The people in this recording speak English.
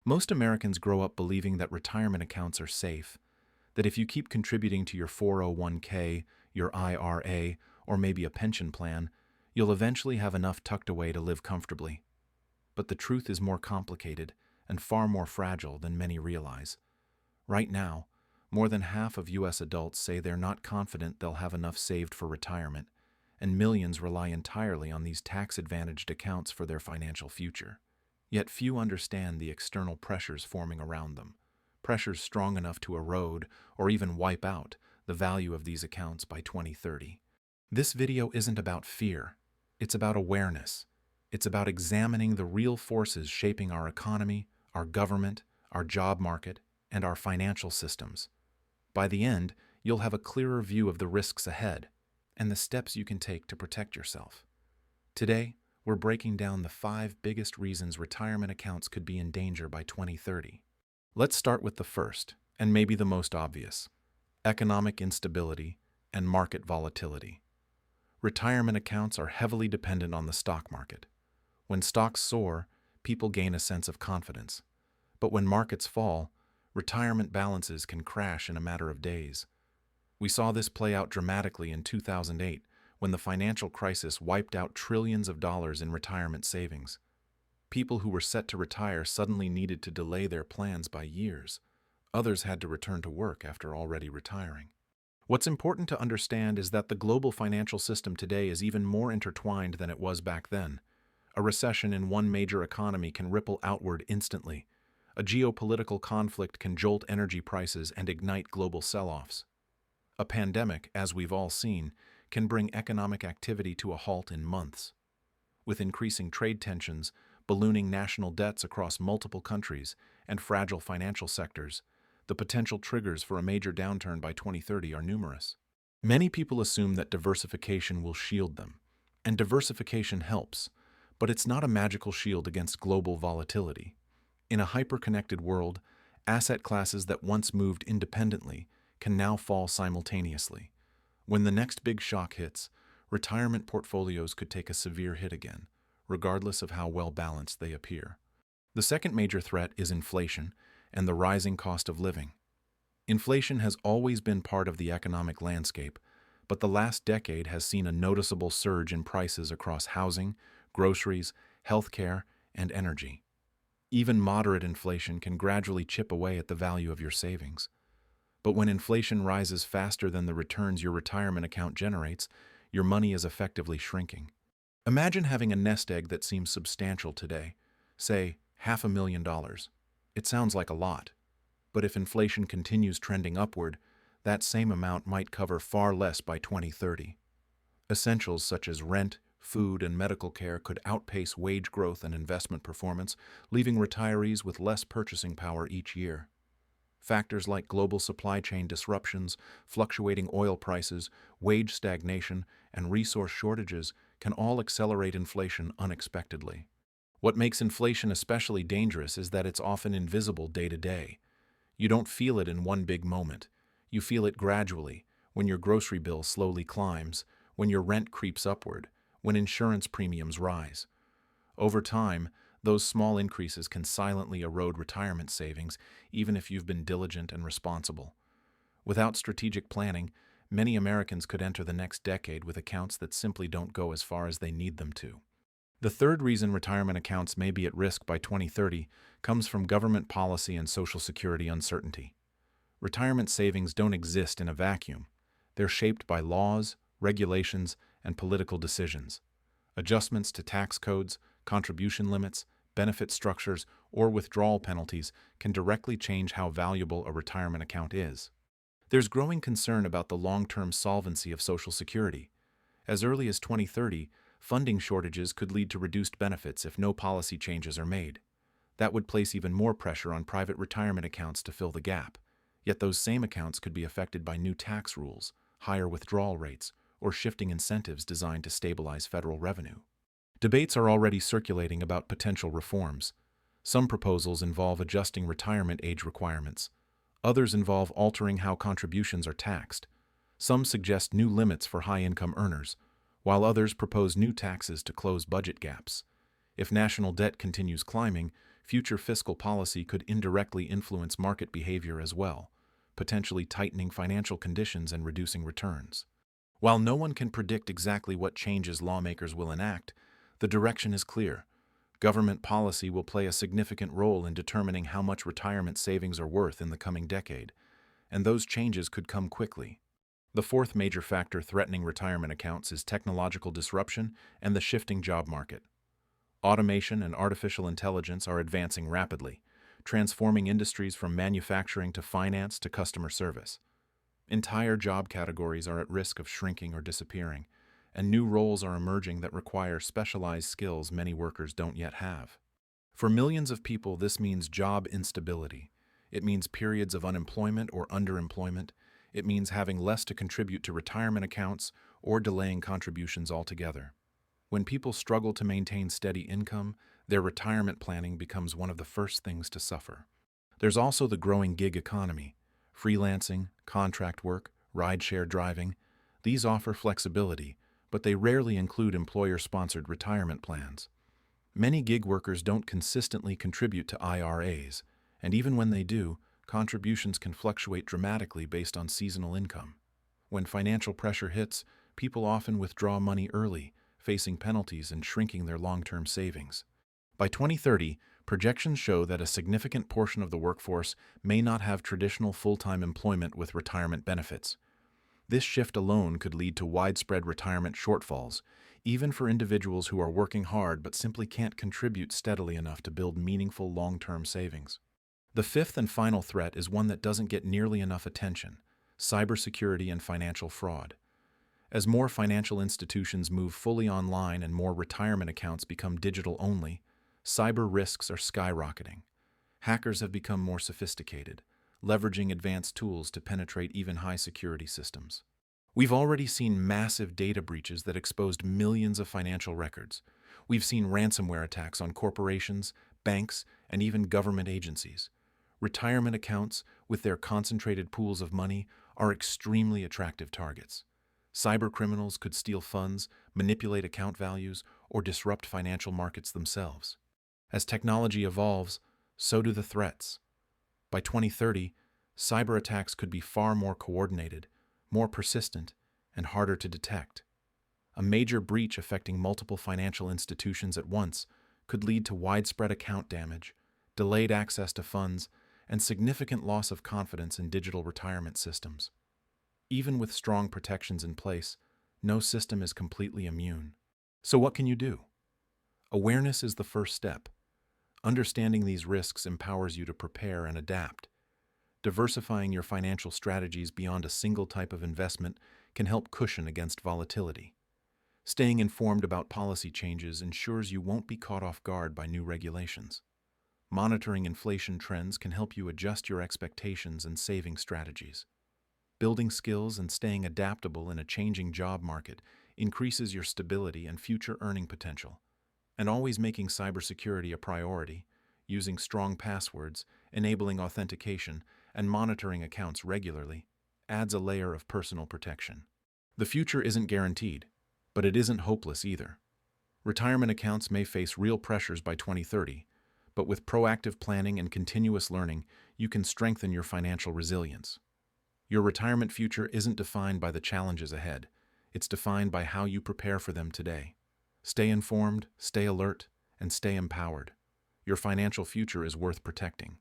Most Americans grow up believing that retirement accounts are safe, that if you keep contributing to your 401k, your IRA, or maybe a pension plan, you'll eventually have enough tucked away to live comfortably. But the truth is more complicated and far more fragile than many realize. Right now, more than half of U.S. adults say they're not confident they'll have enough saved for retirement, and millions rely entirely on these tax-advantaged accounts for their financial future. Yet few understand the external pressures forming around them, pressures strong enough to erode or even wipe out the value of these accounts by 2030. This video isn't about fear, it's about awareness. It's about examining the real forces shaping our economy, our government, our job market, and our financial systems. By the end, you'll have a clearer view of the risks ahead and the steps you can take to protect yourself. Today, we're breaking down the 5 biggest reasons retirement accounts could be in danger by 2030. Let's start with the first, and maybe the most obvious: economic instability and market volatility. Retirement accounts are heavily dependent on the stock market. When stocks soar, people gain a sense of confidence. But when markets fall, retirement balances can crash in a matter of days. We saw this play out dramatically in 2008, when the financial crisis wiped out trillions of dollars in retirement savings. People who were set to retire suddenly needed to delay their plans by years. Others had to return to work after already retiring. What's important to understand is that the global financial system today is even more intertwined than it was back then. A recession in one major economy can ripple outward instantly. A geopolitical conflict can jolt energy prices and ignite global sell-offs. A pandemic, as we've all seen, can bring economic activity to a halt in months. With increasing trade tensions, ballooning national debts across multiple countries, and fragile financial sectors, the potential triggers for a major downturn by 2030 are numerous. Many people assume that diversification will shield them, and diversification helps, but it's not a magical shield against global volatility. In a hyper-connected world, asset classes that once moved independently can now fall simultaneously. When the next big shock hits, retirement portfolios could take a severe hit again, regardless of how well balanced they appear. The second major threat is inflation and the rising cost of living. Inflation has always been part of the economic landscape, but the last decade has seen a noticeable surge in prices across housing, groceries, healthcare, and energy. Even moderate inflation can gradually chip away at the value of your savings. But when inflation rises faster than the returns your retirement account generates, your money is effectively shrinking. Imagine having a nest egg that seems substantial today, say $500,000. It sounds like a lot, but if inflation continues trending upward, that same amount might cover far less by 2030. Essentials such as rent, food, and medical care could outpace wage growth and investment performance, leaving retirees with less purchasing power each year. Factors like global supply chain disruptions, fluctuating oil prices, wage stagnation, and resource shortages can all accelerate inflation unexpectedly. What makes inflation especially dangerous is that it's often invisible day to day. You don't feel it in one big moment. You feel it gradually, when your grocery bill slowly climbs, when your rent creeps upward, when insurance premiums rise. Over time, those small increases can silently erode retirement savings, even if you've been diligent and responsible. Without strategic planning, many Americans could enter the next decade with accounts that simply don't go as far as they need them to. The third reason retirement accounts may be at risk by 2030 comes from government policy and Social Security uncertainty. Retirement savings don't exist in a vacuum. They're shaped by laws, regulations, and political decisions. Adjustments to tax codes, contribution limits, benefit structures, or withdrawal penalties can directly change how valuable a retirement account is. There's growing concern about the long-term solvency of Social Security. As early as 2030, funding shortages could lead to reduced benefits if no policy changes are made. That would place even more pressure on private retirement accounts to fill the gap. Yet those same accounts could be affected by new tax rules, higher withdrawal rates, or shifting incentives designed to stabilize federal revenue. Debates are already circulating about potential reforms. Some proposals involve adjusting retirement age requirements. Others involve altering how contributions are taxed. Some suggest new limits for high-income earners, while others propose new taxes to close budget gaps. If national debt continues climbing, Future fiscal policy could indirectly influence market behavior as well, potentially tightening financial conditions and reducing returns. While no one can predict exactly what changes lawmakers will enact, the direction is clear. Government policy will play a significant role in determining how much retirement savings are worth in the coming decade, and those changes could come quickly. The fourth major factor threatening retirement accounts is technological disruption and the shifting job market. Automation and artificial intelligence are advancing rapidly, transforming industries from manufacturing to finance to customer service. Entire job categories are at risk of shrinking or disappearing, and new roles are emerging that require specialized skills many workers don't yet have. For millions of people, this means job instability. It means periods of unemployment or underemployment. It means having less to contribute to retirement accounts or delaying contributions altogether. When people struggle to maintain steady income, their retirement planning becomes one of the first things to suffer. There's also the growing gig economy. Freelancing, contract work, rideshare driving, these offer flexibility, but they rarely include employer-sponsored retirement plans. Many gig workers don't consistently contribute to IRAs, and even when they do, contributions can fluctuate dramatically based on seasonal income. When financial pressure hits, people often withdraw money early, facing penalties and shrinking their long-term savings. By 2030, projections show that a significant portion of the workforce may not have traditional full-time employment with retirement benefits. This shift alone could lead to widespread retirement shortfalls, even for individuals who are working hard but simply can't contribute steadily enough to build meaningful long-term savings. The fifth and final threat is one that doesn't get nearly enough attention: cybersecurity and financial fraud. As more financial institutions move fully online and more retirement accounts become digital-only, cyber risks are skyrocketing. Hackers have become more sophisticated, leveraging advanced tools to penetrate even high-security systems. We've already seen massive data breaches that exposed millions of financial records. We've seen ransomware attacks on corporations, banks, and even government agencies. Retirement accounts, with their concentrated pools of money, are extremely attractive targets. Cybercriminals could steal funds, manipulate account values, or disrupt financial markets themselves. As technology evolves, so do the threats. By 2030, cyber attacks could be far more coordinated, more persistent, and harder to detect. A major breach affecting multiple financial institutions at once could lead to widespread account damage, delayed access to funds, and significant loss of confidence in digital retirement systems. Even with strong protections in place, no system is completely immune. So what can you do? Awareness is the first step. Understanding these risks empowers you to prepare and adapt. Diversifying your financial strategies beyond a single type of investment can help cushion against volatility. Staying informed about policy changes ensures you won't be caught off guard by new regulations. Monitoring inflation trends can help you adjust your expectations and saving strategies. Building skills and staying adaptable in a changing job market increases your stability and future earning potential. And always making cybersecurity a priority, using strong passwords, enabling authentication, and monitoring accounts regularly adds a layer of personal protection. The future isn't guaranteed, but it isn't hopeless either. Retirement accounts may face real pressures by 2030, but with proactive planning and continuous learning, you can strengthen your financial resilience. Your retirement future isn't defined by the challenges ahead. It's defined by how you prepare for them today. Stay informed, stay alert, and stay empowered. Your financial future is worth protecting.